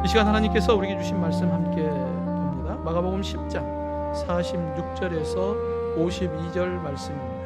이 시간 하나님께서 우리에게 주신 말씀 함께 봅니다. 마가복음 10장 46절에서 52절 말씀입니다.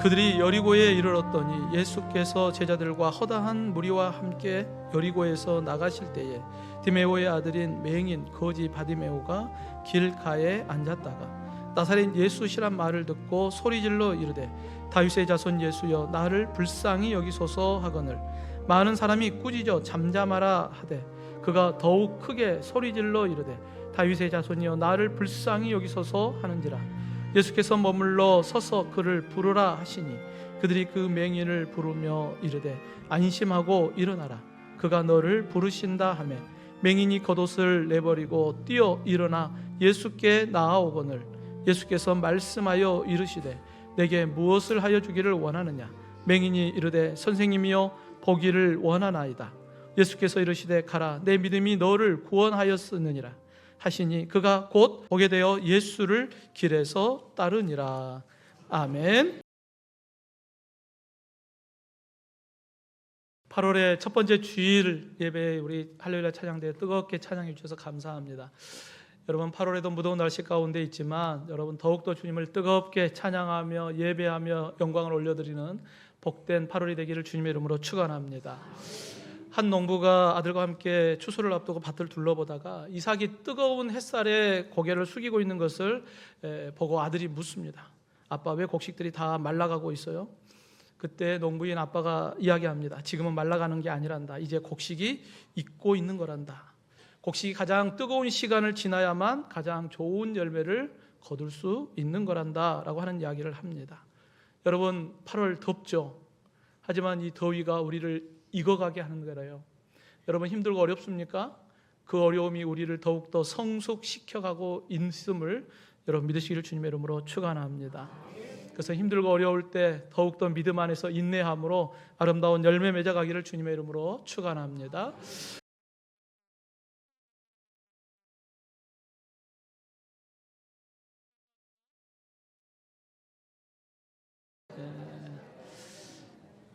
그들이 여리고에 이르렀더니 예수께서 제자들과 허다한 무리와 함께 여리고에서 나가실 때에 디메오의 아들인 맹인 거지 바디메오가 길가에 앉았다가 나사렛 예수시란 말을 듣고 소리질러 이르되 다윗의 자손 예수여 나를 불쌍히 여기소서 하거늘 많은 사람이 꾸짖어 잠잠하라 하되 그가 더욱 크게 소리질러 이르되 다윗의 자손이여 나를 불쌍히 여기소서 하는지라. 예수께서 머물러 서서 그를 부르라 하시니 그들이 그 맹인을 부르며 이르되 안심하고 일어나라 그가 너를 부르신다 하매 맹인이 겉옷을 내버리고 뛰어 일어나 예수께 나아오거늘 예수께서 말씀하여 이르시되 내게 무엇을 하여 주기를 원하느냐. 맹인이 이르되 선생님이여 보기를 원하나이다. 예수께서 이르시되 가라 내 믿음이 너를 구원하였으느니라 하시니 그가 곧 보게 되어 예수를 길에서 따르니라. 아멘. 8월의 첫 번째 주일 예배에 우리 할렐루야 찬양대에 뜨겁게 찬양해 주셔서 감사합니다. 여러분 8월에도 무더운 날씨 가운데 있지만 여러분 더욱더 주님을 뜨겁게 찬양하며 예배하며 영광을 올려드리는 복된 8월이 되기를 주님의 이름으로 축원합니다. 한 농부가 아들과 함께 추수를 앞두고 밭을 둘러보다가 이삭이 뜨거운 햇살에 고개를 숙이고 있는 것을 보고 아들이 묻습니다. 아빠 왜 곡식들이 다 말라가고 있어요? 그때 농부인 아빠가 이야기합니다. 지금은 말라가는 게 아니란다. 이제 곡식이 익고 있는 거란다. 곡식이 가장 뜨거운 시간을 지나야만 가장 좋은 열매를 거둘 수 있는 거란다 라고 하는 이야기를 합니다. 여러분 8월 덥죠? 하지만 이 더위가 우리를 익어가게 하는 거래요. 여러분 힘들고 어렵습니까? 그 어려움이 우리를 더욱더 성숙시켜가고 있음을 여러분 믿으시기를 주님의 이름으로 축원합니다. 그래서 힘들고 어려울 때 더욱더 믿음 안에서 인내함으로 아름다운 열매 맺어가기를 주님의 이름으로 축원합니다.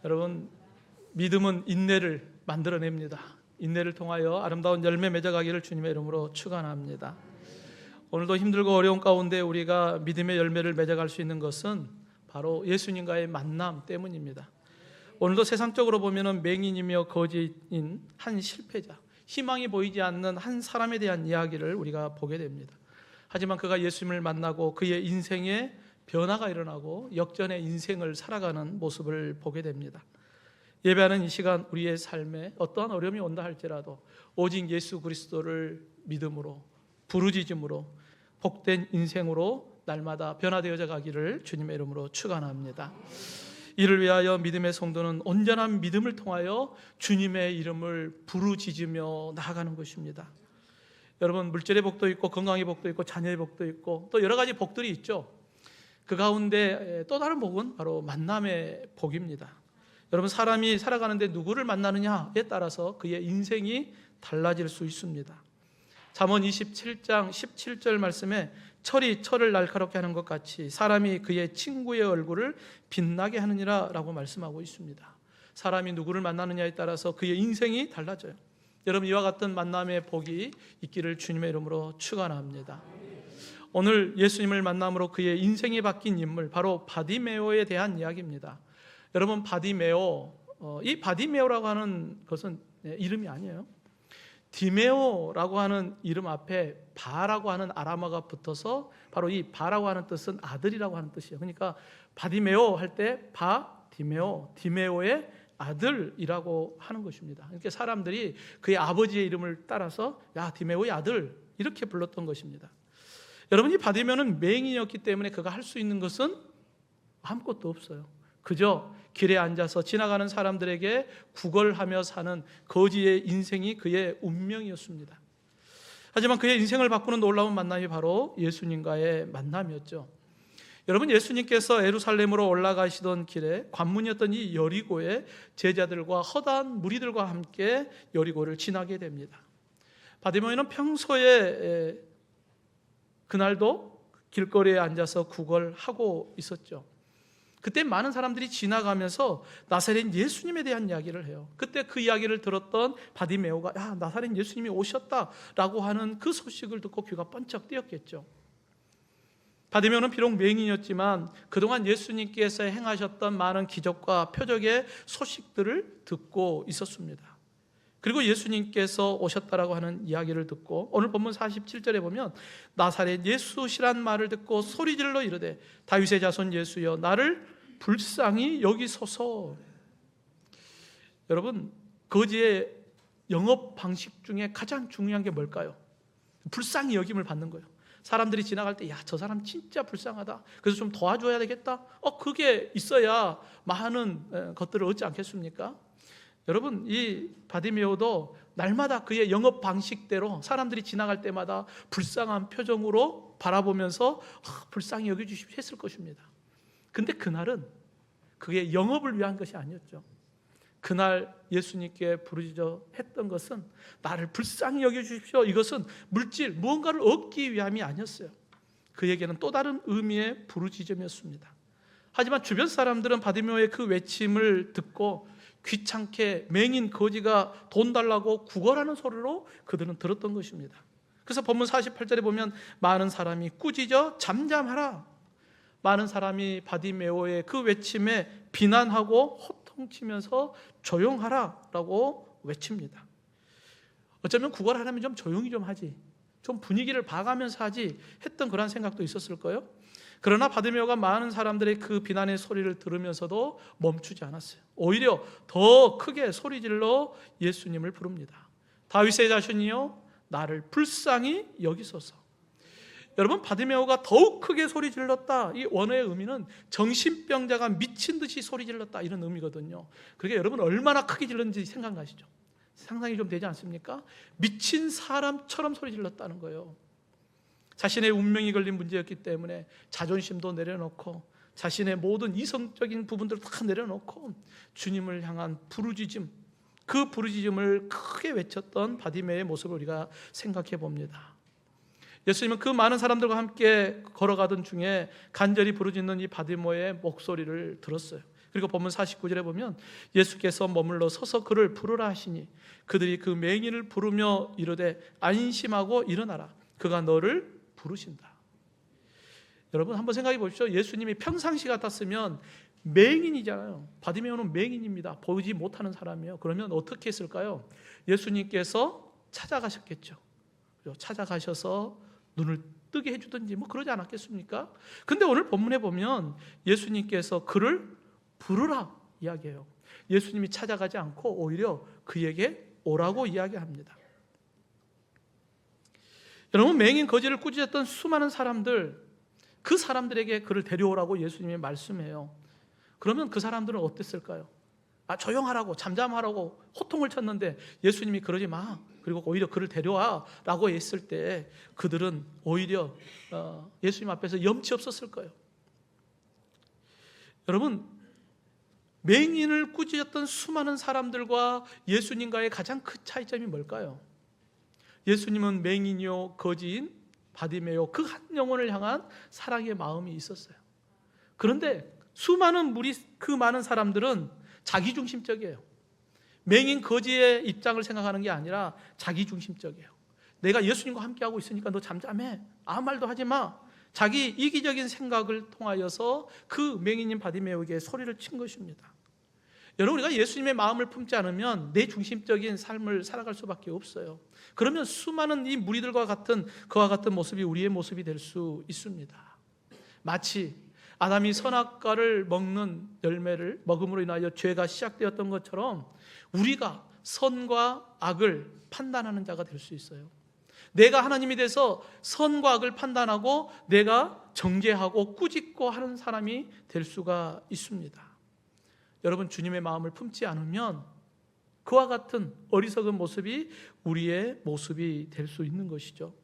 여러분 믿음은 인내를 만들어냅니다. 인내를 통하여 아름다운 열매 맺어가기를 주님의 이름으로 축원합니다. 오늘도 힘들고 어려운 가운데 우리가 믿음의 열매를 맺어갈 수 있는 것은 바로 예수님과의 만남 때문입니다. 오늘도 세상적으로 보면 맹인이며 거지인 한 실패자, 희망이 보이지 않는 한 사람에 대한 이야기를 우리가 보게 됩니다. 하지만 그가 예수님을 만나고 그의 인생에 변화가 일어나고 역전의 인생을 살아가는 모습을 보게 됩니다. 예배하는 이 시간 우리의 삶에 어떠한 어려움이 온다 할지라도 오직 예수 그리스도를 믿음으로 부르짖음으로 복된 인생으로 날마다 변화되어져 가기를 주님의 이름으로 축원합니다. 이를 위하여 믿음의 성도는 온전한 믿음을 통하여 주님의 이름을 부르짖으며 나아가는 것입니다. 여러분 물질의 복도 있고 건강의 복도 있고 자녀의 복도 있고 또 여러 가지 복들이 있죠. 그 가운데 또 다른 복은 바로 만남의 복입니다. 여러분 사람이 살아가는데 누구를 만나느냐에 따라서 그의 인생이 달라질 수 있습니다. 잠언 27장 17절 말씀에 철이 철을 날카롭게 하는 것 같이 사람이 그의 친구의 얼굴을 빛나게 하느니라 라고 말씀하고 있습니다. 사람이 누구를 만나느냐에 따라서 그의 인생이 달라져요. 여러분 이와 같은 만남의 복이 있기를 주님의 이름으로 축원합니다. 오늘 예수님을 만남으로 그의 인생이 바뀐 인물 바로 바디메오에 대한 이야기입니다. 여러분 바디메오, 이 바디메오라고 하는 것은 이름이 아니에요. 디메오라고 하는 이름 앞에 바라고 하는 아람어가 붙어서 바로 이 바라고 하는 뜻은 아들이라고 하는 뜻이에요. 그러니까 바디메오 할 때 바디메오, 디메오의 아들이라고 하는 것입니다. 그러니까 사람들이 그의 아버지의 이름을 따라서 야 디메오의 아들 이렇게 불렀던 것입니다. 여러분 이 바디메오는 맹인이었기 때문에 그가 할 수 있는 것은 아무것도 없어요. 그저 길에 앉아서 지나가는 사람들에게 구걸하며 사는 거지의 인생이 그의 운명이었습니다. 하지만 그의 인생을 바꾸는 놀라운 만남이 바로 예수님과의 만남이었죠. 여러분 예수님께서 예루살렘으로 올라가시던 길에 관문이었던 이 여리고에 제자들과 허다한 무리들과 함께 여리고를 지나게 됩니다. 바디메오는 평소에 그날도 길거리에 앉아서 구걸하고 있었죠. 그때 많은 사람들이 지나가면서 나사렛 예수님에 대한 이야기를 해요. 그때 그 이야기를 들었던 바디메오가 야, 나사렛 예수님이 오셨다라고 하는 그 소식을 듣고 귀가 번쩍 뜨였겠죠. 바디메오는 비록 맹인이었지만 그동안 예수님께서 행하셨던 많은 기적과 표적의 소식들을 듣고 있었습니다. 그리고 예수님께서 오셨다라고 하는 이야기를 듣고 오늘 본문 47절에 보면 나사렛 예수시란 말을 듣고 소리질러 이르되 다윗의 자손 예수여 나를 불쌍히 여기소서. 여러분, 거지의 영업 방식 중에 가장 중요한 게 뭘까요? 불쌍히 여김을 받는 거예요. 사람들이 지나갈 때 야, 저 사람 진짜 불쌍하다, 그래서 좀 도와줘야 되겠다, 그게 있어야 많은 것들을 얻지 않겠습니까? 여러분, 이 바디메오도 날마다 그의 영업 방식대로 사람들이 지나갈 때마다 불쌍한 표정으로 바라보면서 불쌍히 여겨주십시오 했을 것입니다. 근데 그날은 그게 영업을 위한 것이 아니었죠. 그날 예수님께 부르짖어 했던 것은 나를 불쌍히 여겨주십시오. 이것은 물질, 무언가를 얻기 위함이 아니었어요. 그에게는 또 다른 의미의 부르짖음이었습니다. 하지만 주변 사람들은 바디메오의 그 외침을 듣고 귀찮게 맹인 거지가 돈 달라고 구걸하는 소리로 그들은 들었던 것입니다. 그래서 본문 48절에 보면 많은 사람이 꾸짖어 잠잠하라. 많은 사람이 바디메오의 그 외침에 비난하고 호통치면서 조용하라라고 외칩니다. 어쩌면 구걸하려면 좀 조용히 좀 하지, 좀 분위기를 봐가면서 하지 했던 그런 생각도 있었을까요? 그러나 바디메오가 많은 사람들의 그 비난의 소리를 들으면서도 멈추지 않았어요. 오히려 더 크게 소리질러 예수님을 부릅니다. 다윗의 자손이여 나를 불쌍히 여기소서. 여러분, 바디메오가 더욱 크게 소리질렀다, 이 원어의 의미는 정신병자가 미친 듯이 소리질렀다 이런 의미거든요. 그러니까 여러분 얼마나 크게 질렀는지 생각나시죠? 상상이 좀 되지 않습니까? 미친 사람처럼 소리질렀다는 거예요. 자신의 운명이 걸린 문제였기 때문에 자존심도 내려놓고 자신의 모든 이성적인 부분들을 다 내려놓고 주님을 향한 부르짖음, 그 부르짖음을 크게 외쳤던 바디메오의 모습을 우리가 생각해 봅니다. 예수님은 그 많은 사람들과 함께 걸어가던 중에 간절히 부르짖는 이 바디메오의 목소리를 들었어요. 그리고 본문 49절에 보면 예수께서 머물러 서서 그를 부르라 하시니 그들이 그 맹인을 부르며 이르되 안심하고 일어나라, 그가 너를 부르신다. 여러분 한번 생각해 보십시오. 예수님이 평상시 같았으면 맹인이잖아요. 바디메오는 맹인입니다. 보이지 못하는 사람이에요. 그러면 어떻게 했을까요? 예수님께서 찾아가셨겠죠. 찾아가셔서 눈을 뜨게 해주든지 그러지 않았겠습니까? 근데 오늘 본문에 보면 예수님께서 그를 부르라 이야기해요. 예수님이 찾아가지 않고 오히려 그에게 오라고 이야기합니다. 여러분, 맹인 거지를 꾸짖었던 수많은 사람들, 그 사람들에게 그를 데려오라고 예수님이 말씀해요. 그러면 그 사람들은 어땠을까요? 조용하라고, 잠잠하라고 호통을 쳤는데 예수님이 그러지 마, 그리고 오히려 그를 데려와 라고 했을 때 그들은 오히려 예수님 앞에서 염치 없었을 거예요. 여러분, 맹인을 꾸짖었던 수많은 사람들과 예수님과의 가장 큰 차이점이 뭘까요? 예수님은 맹인이요 거지인 바디메오 그 한 영혼을 향한 사랑의 마음이 있었어요. 그런데 수많은 그 많은 사람들은 자기중심적이에요. 맹인 거지의 입장을 생각하는 게 아니라 자기중심적이에요. 내가 예수님과 함께하고 있으니까 너 잠잠해, 아무 말도 하지 마. 자기 이기적인 생각을 통하여서 그 맹인인 바디메오에게 소리를 친 것입니다. 여러분, 우리가 예수님의 마음을 품지 않으면 내 중심적인 삶을 살아갈 수밖에 없어요. 그러면 수많은 이 무리들과 같은 그와 같은 모습이 우리의 모습이 될 수 있습니다. 마치 아담이 선악과를 먹는 열매를 먹음으로 인하여 죄가 시작되었던 것처럼 우리가 선과 악을 판단하는 자가 될 수 있어요. 내가 하나님이 돼서 선과 악을 판단하고 내가 정죄하고 꾸짖고 하는 사람이 될 수가 있습니다. 여러분, 주님의 마음을 품지 않으면 그와 같은 어리석은 모습이 우리의 모습이 될 수 있는 것이죠.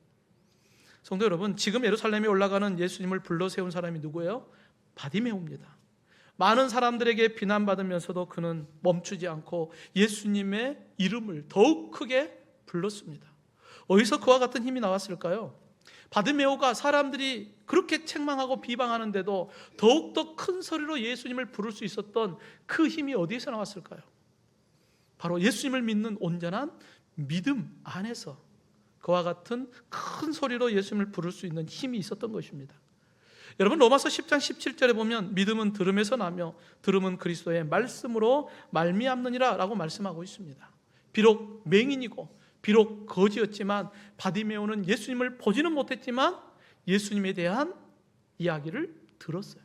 성도 여러분, 지금 예루살렘에 올라가는 예수님을 불러 세운 사람이 누구예요? 바디메오입니다. 많은 사람들에게 비난받으면서도 그는 멈추지 않고 예수님의 이름을 더욱 크게 불렀습니다. 어디서 그와 같은 힘이 나왔을까요? 바디메오가 사람들이 그렇게 책망하고 비방하는데도 더욱더 큰 소리로 예수님을 부를 수 있었던 그 힘이 어디에서 나왔을까요? 바로 예수님을 믿는 온전한 믿음 안에서 그와 같은 큰 소리로 예수님을 부를 수 있는 힘이 있었던 것입니다. 여러분, 로마서 10장 17절에 보면 믿음은 들음에서 나며 들음은 그리스도의 말씀으로 말미암느니라 라고 말씀하고 있습니다. 비록 맹인이고 비록 거지였지만 바디메오는 예수님을 보지는 못했지만 예수님에 대한 이야기를 들었어요.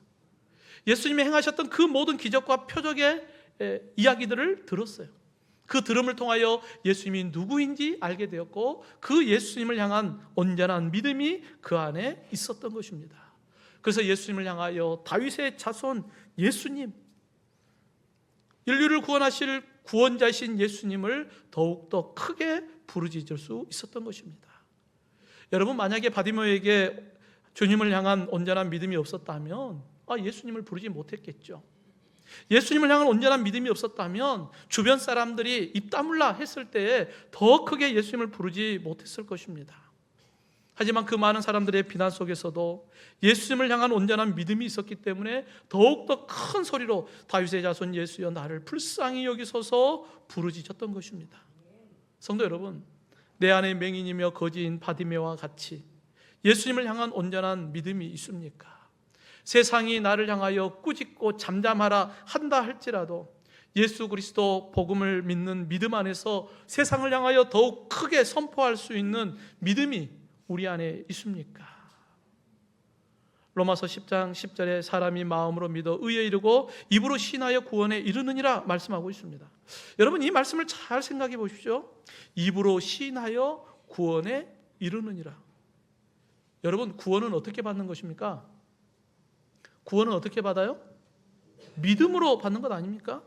예수님이 행하셨던 그 모든 기적과 표적의 이야기들을 들었어요. 그 들음을 통하여 예수님이 누구인지 알게 되었고 그 예수님을 향한 온전한 믿음이 그 안에 있었던 것입니다. 그래서 예수님을 향하여 다윗의 자손 예수님, 인류를 구원하실 구원자이신 예수님을 더욱더 크게 부르짖을 수 있었던 것입니다. 여러분, 만약에 바디메오에게 주님을 향한 온전한 믿음이 없었다면 예수님을 부르지 못했겠죠. 예수님을 향한 온전한 믿음이 없었다면 주변 사람들이 입 다물라 했을 때에 더 크게 예수님을 부르지 못했을 것입니다. 하지만 그 많은 사람들의 비난 속에서도 예수님을 향한 온전한 믿음이 있었기 때문에 더욱더 큰 소리로 다윗의 자손 예수여 나를 불쌍히 여기소서 부르짖었던 것입니다. 성도 여러분, 내 안에 맹인이며 거지인 바디메오와 같이 예수님을 향한 온전한 믿음이 있습니까? 세상이 나를 향하여 꾸짖고 잠잠하라 한다 할지라도 예수 그리스도 복음을 믿는 믿음 안에서 세상을 향하여 더욱 크게 선포할 수 있는 믿음이 우리 안에 있습니까? 로마서 10장 10절에 사람이 마음으로 믿어 의에 이르고 입으로 신하여 구원에 이르느니라 말씀하고 있습니다. 여러분, 이 말씀을 잘 생각해 보십시오. 입으로 신하여 구원에 이르느니라. 여러분, 구원은 어떻게 받는 것입니까? 구원은 어떻게 받아요? 믿음으로 받는 것 아닙니까?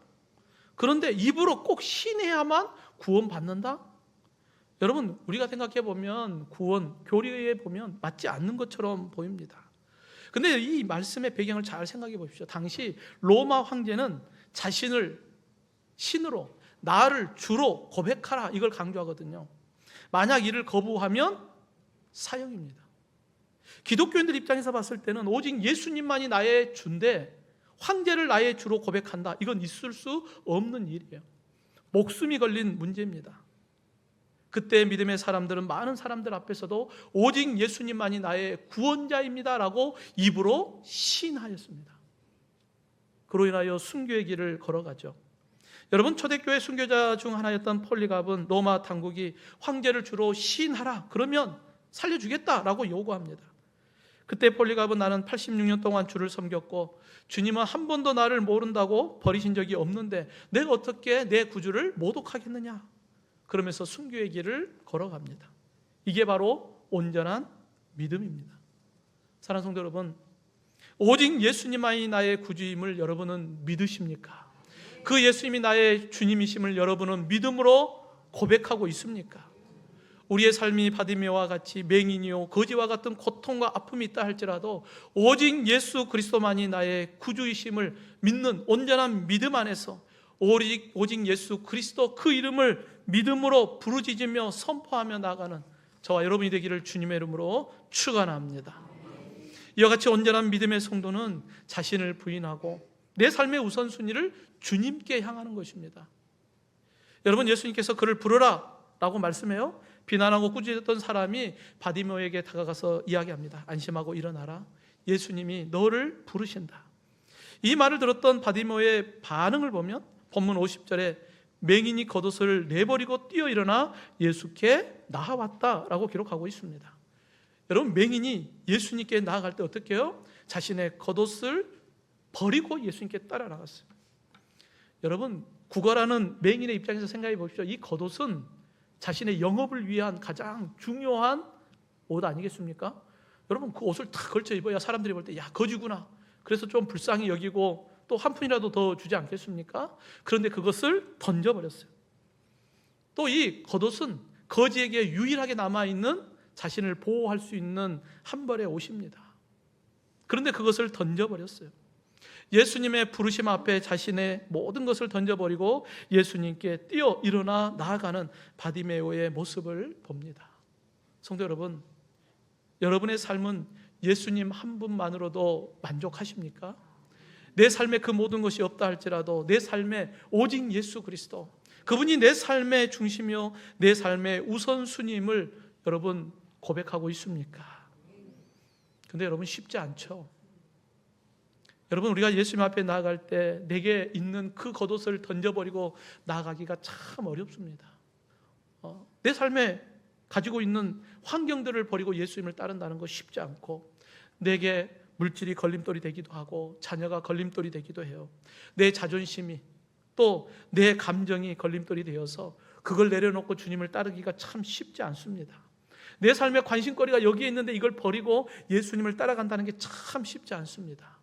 그런데 입으로 꼭 신해야만 구원받는다? 여러분, 우리가 생각해 보면 구원, 교리에 보면 맞지 않는 것처럼 보입니다. 근데 이 말씀의 배경을 잘 생각해 보십시오. 당시 로마 황제는 자신을 신으로, 나를 주로 고백하라, 이걸 강조하거든요. 만약 이를 거부하면 사형입니다. 기독교인들 입장에서 봤을 때는 오직 예수님만이 나의 주인데 황제를 나의 주로 고백한다, 이건 있을 수 없는 일이에요. 목숨이 걸린 문제입니다. 그때 믿음의 사람들은 많은 사람들 앞에서도 오직 예수님만이 나의 구원자입니다 라고 입으로 신하였습니다. 그로 인하여 순교의 길을 걸어가죠. 여러분, 초대교회 순교자 중 하나였던 폴리갑은 로마 당국이 황제를 주로 시인하라, 그러면 살려주겠다라고 요구합니다. 그때 폴리갑은 나는 86년 동안 주를 섬겼고 주님은 한 번도 나를 모른다고 버리신 적이 없는데 내가 어떻게 내 구주를 모독하겠느냐, 그러면서 순교의 길을 걸어갑니다. 이게 바로 온전한 믿음입니다. 사랑하는 성도 여러분, 오직 예수님만이 나의 구주임을 여러분은 믿으십니까? 그 예수님이 나의 주님이심을 여러분은 믿음으로 고백하고 있습니까? 우리의 삶이 바디메오와 같이 맹인이요 거지와 같은 고통과 아픔이 있다 할지라도 오직 예수 그리스도만이 나의 구주이심을 믿는 온전한 믿음 안에서 오직 예수 그리스도 그 이름을 믿음으로 부르짖으며 선포하며 나가는 저와 여러분이 되기를 주님의 이름으로 축원합니다. 이와 같이 온전한 믿음의 성도는 자신을 부인하고 내 삶의 우선순위를 주님께 향하는 것입니다. 여러분, 예수님께서 그를 부르라 라고 말씀해요. 비난하고 꾸짖었던 사람이 바디메오에게 다가가서 이야기합니다. 안심하고 일어나라, 예수님이 너를 부르신다. 이 말을 들었던 바디메오의 반응을 보면 본문 50절에 맹인이 겉옷을 내버리고 뛰어 일어나 예수께 나아왔다라고 기록하고 있습니다. 여러분, 맹인이 예수님께 나아갈 때 어떻게 해요? 자신의 겉옷을 버리고 예수님께 따라 나갔어요. 여러분, 구걸하는 맹인의 입장에서 생각해 보십시오. 이 겉옷은 자신의 영업을 위한 가장 중요한 옷 아니겠습니까? 여러분, 그 옷을 다 걸쳐 입어야 사람들이 볼 때 야, 거지구나, 그래서 좀 불쌍히 여기고 또 한 푼이라도 더 주지 않겠습니까? 그런데 그것을 던져버렸어요. 또 이 겉옷은 거지에게 유일하게 남아있는 자신을 보호할 수 있는 한 벌의 옷입니다. 그런데 그것을 던져버렸어요. 예수님의 부르심 앞에 자신의 모든 것을 던져버리고 예수님께 뛰어 일어나 나아가는 바디메오의 모습을 봅니다. 성도 여러분, 여러분의 삶은 예수님 한 분만으로도 만족하십니까? 내 삶에 그 모든 것이 없다 할지라도 내 삶에 오직 예수 그리스도, 그분이 내 삶의 중심이요 내 삶의 우선순위임을 여러분 고백하고 있습니까? 근데 여러분 쉽지 않죠. 여러분, 우리가 예수님 앞에 나아갈 때 내게 있는 그 겉옷을 던져버리고 나아가기가 참 어렵습니다. 내 삶에 가지고 있는 환경들을 버리고 예수님을 따른다는 거 쉽지 않고, 내게 물질이 걸림돌이 되기도 하고 자녀가 걸림돌이 되기도 해요. 내 자존심이 또 내 감정이 걸림돌이 되어서 그걸 내려놓고 주님을 따르기가 참 쉽지 않습니다. 내 삶의 관심거리가 여기에 있는데 이걸 버리고 예수님을 따라간다는 게 참 쉽지 않습니다.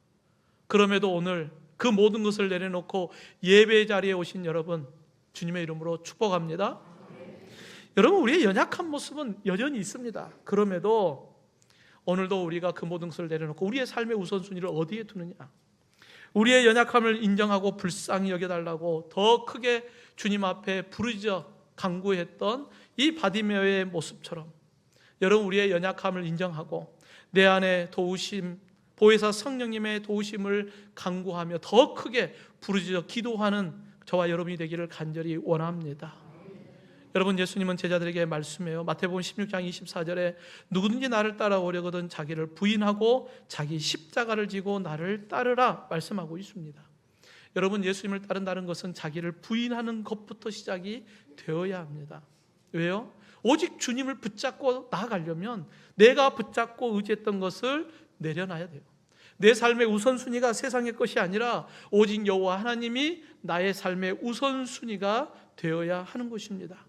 그럼에도 오늘 그 모든 것을 내려놓고 예배 자리에 오신 여러분, 주님의 이름으로 축복합니다. 여러분, 우리의 연약한 모습은 여전히 있습니다. 그럼에도 오늘도 우리가 그 모든 것을 내려놓고 우리의 삶의 우선순위를 어디에 두느냐, 우리의 연약함을 인정하고 불쌍히 여겨달라고 더 크게 주님 앞에 부르짖어 간구했던 이 바디메오의 모습처럼, 여러분, 우리의 연약함을 인정하고 내 안에 도우심, 보혜사 성령님의 도우심을 간구하며 더 크게 부르짖어 기도하는 저와 여러분이 되기를 간절히 원합니다. 여러분, 예수님은 제자들에게 말씀해요. 마태복음 16장 24절에 누구든지 나를 따라오려거든 자기를 부인하고 자기 십자가를 지고 나를 따르라 말씀하고 있습니다. 여러분, 예수님을 따른다는 것은 자기를 부인하는 것부터 시작이 되어야 합니다. 왜요? 오직 주님을 붙잡고 나아가려면 내가 붙잡고 의지했던 것을 내려놔야 돼요. 내 삶의 우선순위가 세상의 것이 아니라 오직 여호와 하나님이 나의 삶의 우선순위가 되어야 하는 것입니다.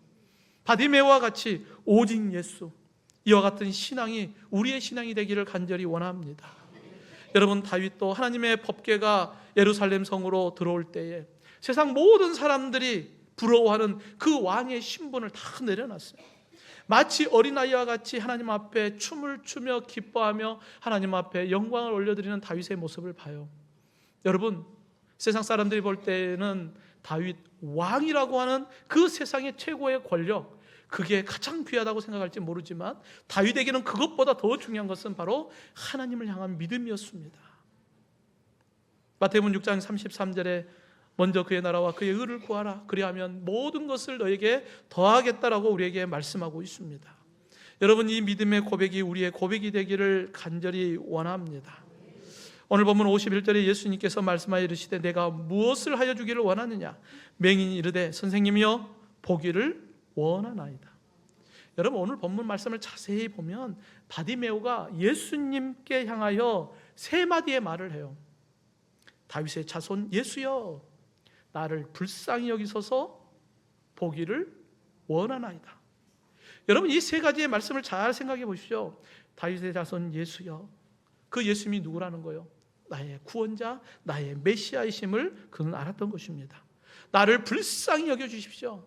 바디메오와 같이 오직 예수, 이와 같은 신앙이 우리의 신앙이 되기를 간절히 원합니다. 여러분, 다윗도 하나님의 법궤가 예루살렘 성으로 들어올 때에 세상 모든 사람들이 부러워하는 그 왕의 신분을 다 내려놨어요. 마치 어린아이와 같이 하나님 앞에 춤을 추며 기뻐하며 하나님 앞에 영광을 올려드리는 다윗의 모습을 봐요. 여러분, 세상 사람들이 볼 때는 다윗 왕이라고 하는 그 세상의 최고의 권력, 그게 가장 귀하다고 생각할지 모르지만 다윗에게는 그것보다 더 중요한 것은 바로 하나님을 향한 믿음이었습니다. 마태복음 6장 33절에 먼저 그의 나라와 그의 의를 구하라, 그리하면 모든 것을 너에게 더하겠다라고 우리에게 말씀하고 있습니다. 여러분, 이 믿음의 고백이 우리의 고백이 되기를 간절히 원합니다. 오늘 본문 51절에 예수님께서 말씀하여 이르시되 내가 무엇을 하여 주기를 원하느냐, 맹인이 이르되 선생님이여 보기를 원하나이다. 여러분, 오늘 본문 말씀을 자세히 보면 바디메오가 예수님께 향하여 세 마디의 말을 해요. 다윗의 자손 예수여, 나를 불쌍히 여기소서, 보기를 원하나이다. 여러분, 이 세 가지의 말씀을 잘 생각해 보십시오. 다윗의 자손 예수여, 그 예수님이 누구라는 거예요? 나의 구원자, 나의 메시아이심을 그는 알았던 것입니다. 나를 불쌍히 여겨주십시오.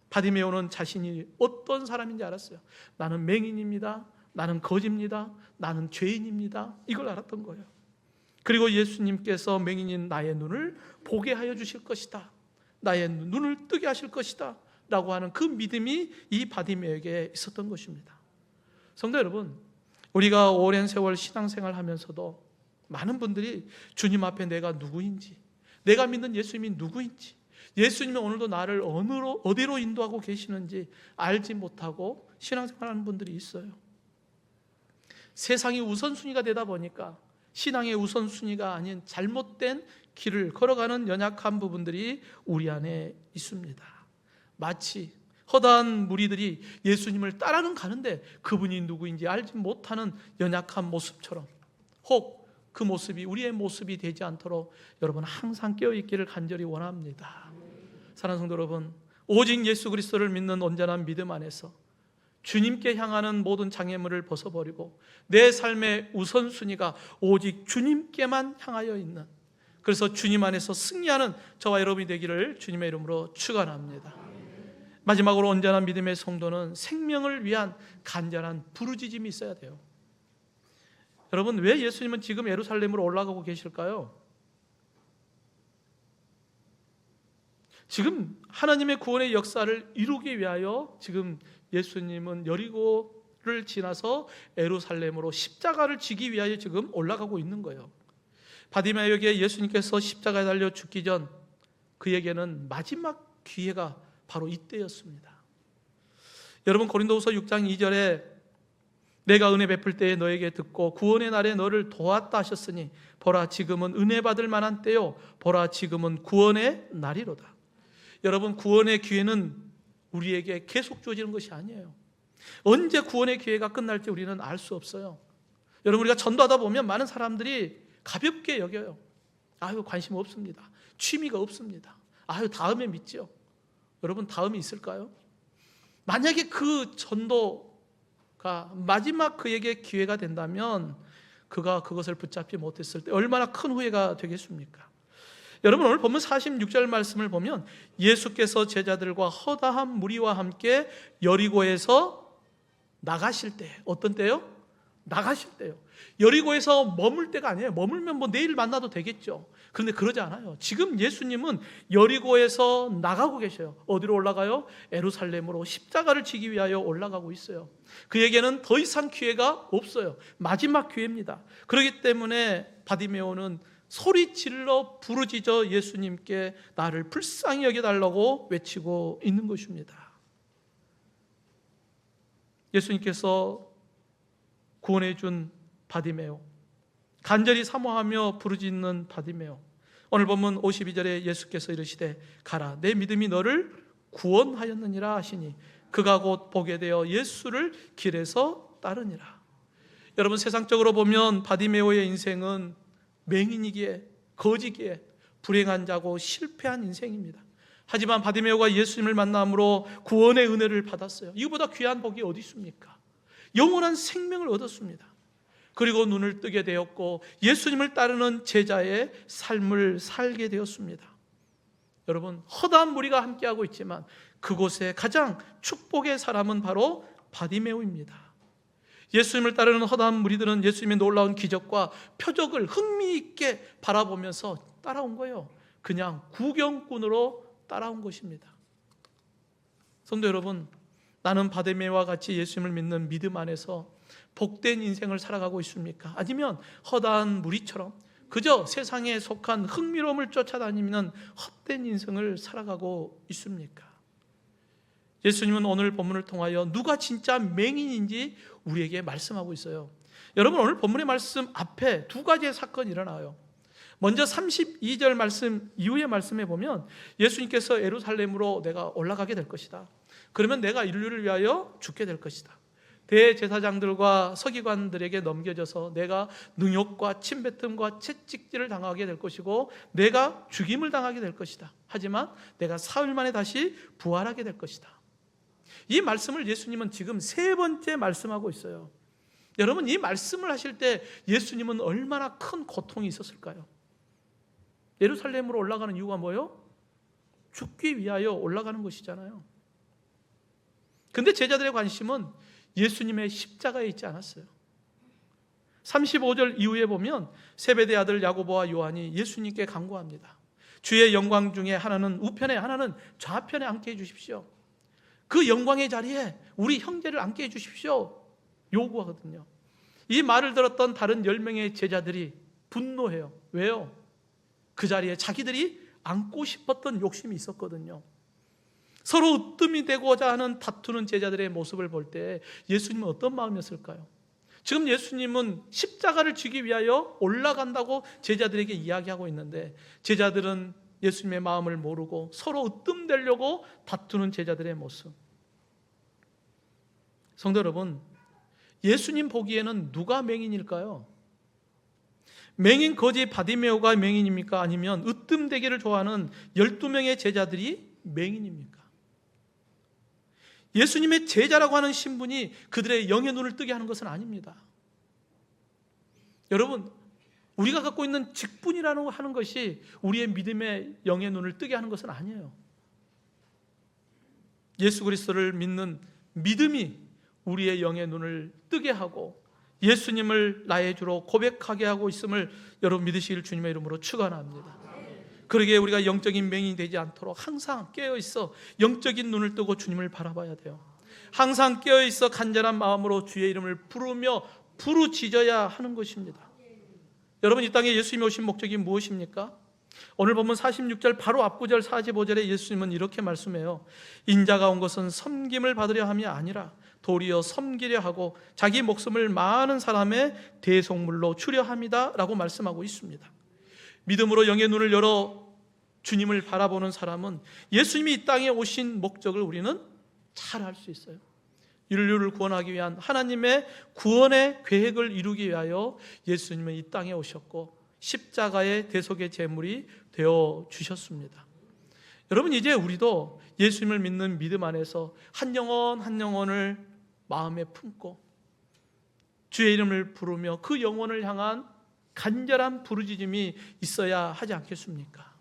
바디메오는 자신이 어떤 사람인지 알았어요. 나는 맹인입니다, 나는 거지입니다, 나는 죄인입니다, 이걸 알았던 거예요. 그리고 예수님께서 맹인인 나의 눈을 보게 하여 주실 것이다, 나의 눈을 뜨게 하실 것이다 라고 하는 그 믿음이 이 바디메오에게 있었던 것입니다. 성도 여러분, 우리가 오랜 세월 신앙생활 하면서도 많은 분들이 주님 앞에 내가 누구인지, 내가 믿는 예수님이 누구인지, 예수님이 오늘도 나를 어디로 인도하고 계시는지 알지 못하고 신앙생활하는 분들이 있어요. 세상이 우선순위가 되다 보니까 신앙의 우선순위가 아닌 잘못된 길을 걸어가는 연약한 부분들이 우리 안에 있습니다. 마치 허다한 무리들이 예수님을 따라는 가는데 그분이 누구인지 알지 못하는 연약한 모습처럼, 혹 그 모습이 우리의 모습이 되지 않도록 여러분 항상 깨어있기를 간절히 원합니다. 사랑하는 성도 여러분, 오직 예수 그리스도를 믿는 온전한 믿음 안에서 주님께 향하는 모든 장애물을 벗어버리고 내 삶의 우선순위가 오직 주님께만 향하여 있는, 그래서 주님 안에서 승리하는 저와 여러분이 되기를 주님의 이름으로 축원합니다. 마지막으로 온전한 믿음의 성도는 생명을 위한 간절한 부르짖음이 있어야 돼요. 여러분, 왜 예수님은 지금 예루살렘으로 올라가고 계실까요? 지금 하나님의 구원의 역사를 이루기 위하여 지금 예수님은 여리고 지나서 예루살렘으로 십자가를 지기 위하여 지금 올라가고 있는 거예요. 바디메오에게 예수님께서 십자가에 달려 죽기 전 그에게는 마지막 기회가 바로 이때였습니다. 여러분, 고린도후서 6장 2절에 내가 은혜 베풀 때에 너에게 듣고 구원의 날에 너를 도왔다 하셨으니 보라 지금은 은혜 받을 만한 때요 보라 지금은 구원의 날이로다. 여러분, 구원의 기회는 우리에게 계속 주어지는 것이 아니에요. 언제 구원의 기회가 끝날지 우리는 알 수 없어요. 여러분, 우리가 전도하다 보면 많은 사람들이 가볍게 여겨요. 아유, 관심 없습니다. 취미가 없습니다. 아유, 다음에 믿죠. 여러분, 다음이 있을까요? 만약에 그 전도가 마지막 그에게 기회가 된다면 그가 그것을 붙잡지 못했을 때 얼마나 큰 후회가 되겠습니까? 여러분, 오늘 본문 46절 말씀을 보면 예수께서 제자들과 허다한 무리와 함께 여리고에서 나가실 때, 어떤 때요? 나가실 때요. 여리고에서 머물 때가 아니에요. 머물면 뭐 내일 만나도 되겠죠. 그런데 그러지 않아요. 지금 예수님은 여리고에서 나가고 계셔요. 어디로 올라가요? 예루살렘으로 십자가를 지기 위하여 올라가고 있어요. 그에게는 더 이상 기회가 없어요. 마지막 기회입니다. 그렇기 때문에 바디메오는 소리 질러 부르짖어 예수님께 나를 불쌍히 여겨달라고 외치고 있는 것입니다. 예수님께서 구원해 준 바디메오, 간절히 사모하며 부르짖는 바디메오. 오늘 본문 52절에 예수께서 이르시되 가라 내 믿음이 너를 구원하였느니라 하시니 그가 곧 보게 되어 예수를 길에서 따르니라. 여러분, 세상적으로 보면 바디메오의 인생은 맹인이기에 거지기에 불행한 자고 실패한 인생입니다. 하지만 바디메오가 예수님을 만남으로 구원의 은혜를 받았어요. 이거보다 귀한 복이 어디 있습니까? 영원한 생명을 얻었습니다. 그리고 눈을 뜨게 되었고 예수님을 따르는 제자의 삶을 살게 되었습니다. 여러분, 허다한 무리가 함께하고 있지만 그곳에 가장 축복의 사람은 바로 바디메오입니다. 예수님을 따르는 허다한 무리들은 예수님의 놀라운 기적과 표적을 흥미있게 바라보면서 따라온 거예요. 그냥 구경꾼으로 따라온 것입니다. 성도 여러분, 나는 바디메오와 같이 예수님을 믿는 믿음 안에서 복된 인생을 살아가고 있습니까? 아니면 허다한 무리처럼 그저 세상에 속한 흥미로움을 쫓아다니는 헛된 인생을 살아가고 있습니까? 예수님은 오늘 본문을 통하여 누가 진짜 맹인인지 우리에게 말씀하고 있어요. 여러분, 오늘 본문의 말씀 앞에 두 가지의 사건이 일어나요. 먼저 32절 말씀 이후의 말씀에 보면 예수님께서 예루살렘으로 내가 올라가게 될 것이다. 그러면 내가 인류를 위하여 죽게 될 것이다. 대제사장들과 서기관들에게 넘겨져서 내가 능욕과 침뱉음과 채찍질을 당하게 될 것이고 내가 죽임을 당하게 될 것이다. 하지만 내가 사흘 만에 다시 부활하게 될 것이다. 이 말씀을 예수님은 지금 세 번째 말씀하고 있어요. 여러분, 이 말씀을 하실 때 예수님은 얼마나 큰 고통이 있었을까요? 예루살렘으로 올라가는 이유가 뭐예요? 죽기 위하여 올라가는 것이잖아요. 근데 제자들의 관심은 예수님의 십자가에 있지 않았어요. 35절 이후에 보면 세베대 아들 야고보와 요한이 예수님께 간구합니다. 주의 영광 중에 하나는 우편에 하나는 좌편에 앉게 해주십시오. 그 영광의 자리에 우리 형제를 앉게 해주십시오 요구하거든요. 이 말을 들었던 다른 10명의 제자들이 분노해요. 왜요? 그 자리에 자기들이 앉고 싶었던 욕심이 있었거든요. 서로 으뜸이 되고자 하는 다투는 제자들의 모습을 볼 때 예수님은 어떤 마음이었을까요? 지금 예수님은 십자가를 지기 위하여 올라간다고 제자들에게 이야기하고 있는데 제자들은 예수님의 마음을 모르고 서로 으뜸되려고 다투는 제자들의 모습. 성도 여러분, 예수님 보기에는 누가 맹인일까요? 맹인 거지 바디메오가 맹인입니까? 아니면 으뜸되기를 좋아하는 12명의 제자들이 맹인입니까? 예수님의 제자라고 하는 신분이 그들의 영의 눈을 뜨게 하는 것은 아닙니다. 여러분, 우리가 갖고 있는 직분이라는 하는 것이 우리의 믿음의 영의 눈을 뜨게 하는 것은 아니에요. 예수 그리스도를 믿는 믿음이 우리의 영의 눈을 뜨게 하고 예수님을 나의 주로 고백하게 하고 있음을 여러분 믿으시길 주님의 이름으로 축원합니다. 그러기에 우리가 영적인 맹인이 되지 않도록 항상 깨어있어 영적인 눈을 뜨고 주님을 바라봐야 돼요. 항상 깨어있어 간절한 마음으로 주의 이름을 부르며 부르짖어야 하는 것입니다. 여러분, 이 땅에 예수님이 오신 목적이 무엇입니까? 오늘 본문 46절 바로 앞구절 45절에 예수님은 이렇게 말씀해요. 인자가 온 것은 섬김을 받으려 함이 아니라 도리어 섬기려 하고 자기 목숨을 많은 사람의 대속물로 주려 함이다 라고 말씀하고 있습니다. 믿음으로 영의 눈을 열어 주님을 바라보는 사람은 예수님이 이 땅에 오신 목적을 우리는 잘 알 수 있어요. 인류를 구원하기 위한 하나님의 구원의 계획을 이루기 위하여 예수님은 이 땅에 오셨고 십자가의 대속의 제물이 되어 주셨습니다. 여러분, 이제 우리도 예수님을 믿는 믿음 안에서 한 영혼 한 영혼을 마음에 품고 주의 이름을 부르며 그 영혼을 향한 간절한 부르짖음이 있어야 하지 않겠습니까?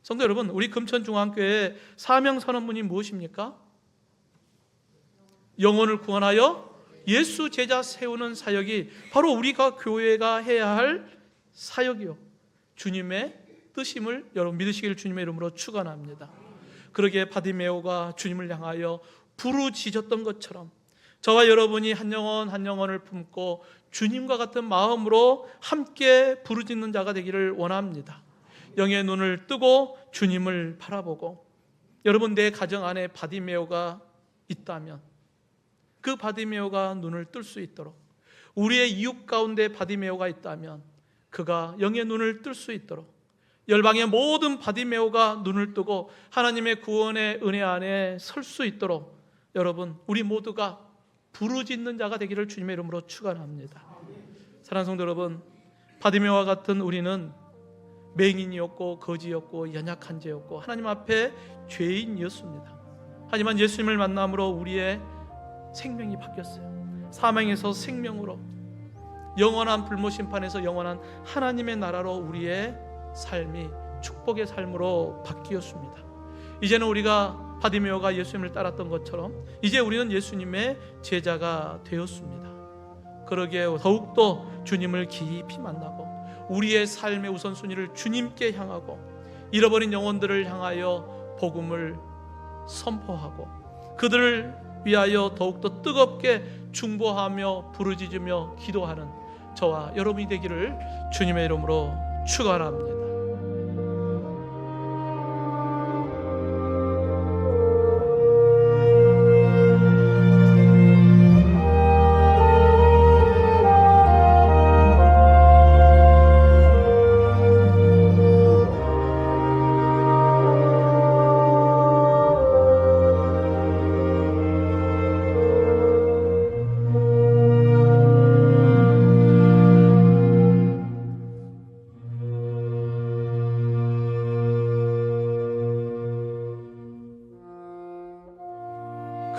성도 여러분, 우리 금천중앙교회의 사명선언문이 무엇입니까? 영혼을 구원하여 예수 제자 세우는 사역이 바로 우리가 교회가 해야 할 사역이요, 주님의 뜻임을 여러분 믿으시기를 주님의 이름으로 축원합니다. 그러기에 바디메오가 주님을 향하여 부르짖었던 것처럼 저와 여러분이 한 영혼 한 영혼을 품고 주님과 같은 마음으로 함께 부르짖는 자가 되기를 원합니다. 영의 눈을 뜨고 주님을 바라보고, 여러분 내 가정 안에 바디메오가 있다면 그 바디메오가 눈을 뜰 수 있도록, 우리의 이웃 가운데 바디메오가 있다면 그가 영의 눈을 뜰 수 있도록, 열방의 모든 바디메오가 눈을 뜨고 하나님의 구원의 은혜 안에 설 수 있도록 여러분 우리 모두가 부르짖는 자가 되기를 주님의 이름으로 축원합니다. 사랑하는 성도 여러분, 바디메오와 같은 우리는 맹인이었고 거지였고 연약한 자였고 하나님 앞에 죄인이었습니다. 하지만 예수님을 만남으로 우리의 생명이 바뀌었어요. 사망에서 생명으로, 영원한 불모 심판에서 영원한 하나님의 나라로 우리의 삶이 축복의 삶으로 바뀌었습니다. 이제는 우리가 바디메오가 예수님을 따랐던 것처럼 이제 우리는 예수님의 제자가 되었습니다. 그러기에 더욱더 주님을 깊이 만나고 우리의 삶의 우선순위를 주님께 향하고 잃어버린 영혼들을 향하여 복음을 선포하고 그들을 위하여 더욱더 뜨겁게 중보하며 부르짖으며 기도하는 저와 여러분이 되기를 주님의 이름으로 축원합니다.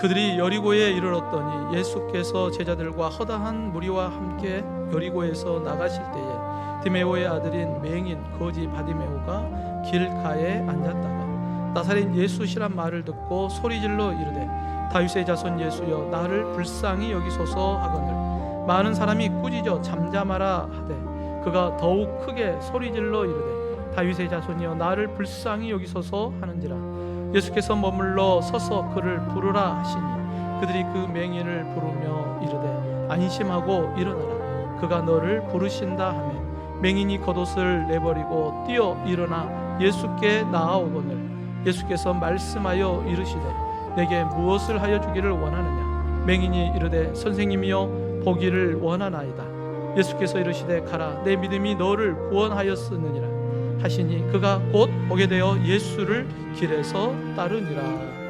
그들이 여리고에 이르렀더니 예수께서 제자들과 허다한 무리와 함께 여리고에서 나가실 때에 디메오의 아들인 맹인 거지 바디메오가 길가에 앉았다가 나사렛 예수시란 말을 듣고 소리질러 이르되 다윗의 자손 예수여 나를 불쌍히 여기소서 하거늘 많은 사람이 꾸짖어 잠잠하라 하되 그가 더욱 크게 소리질러 이르되 다윗의 자손이여 나를 불쌍히 여기소서 하는지라. 예수께서 머물러 서서 그를 부르라 하시니 그들이 그 맹인을 부르며 이르되 안심하고 일어나라 그가 너를 부르신다 하매 맹인이 겉옷을 내버리고 뛰어 일어나 예수께 나아오거늘 예수께서 말씀하여 이르시되 내게 무엇을 하여 주기를 원하느냐. 맹인이 이르되 선생님이여 보기를 원하나이다. 예수께서 이르시되 가라 내 믿음이 너를 구원하였으느니라 하시니 그가 곧 보게 되어 예수를 길에서 따르니라.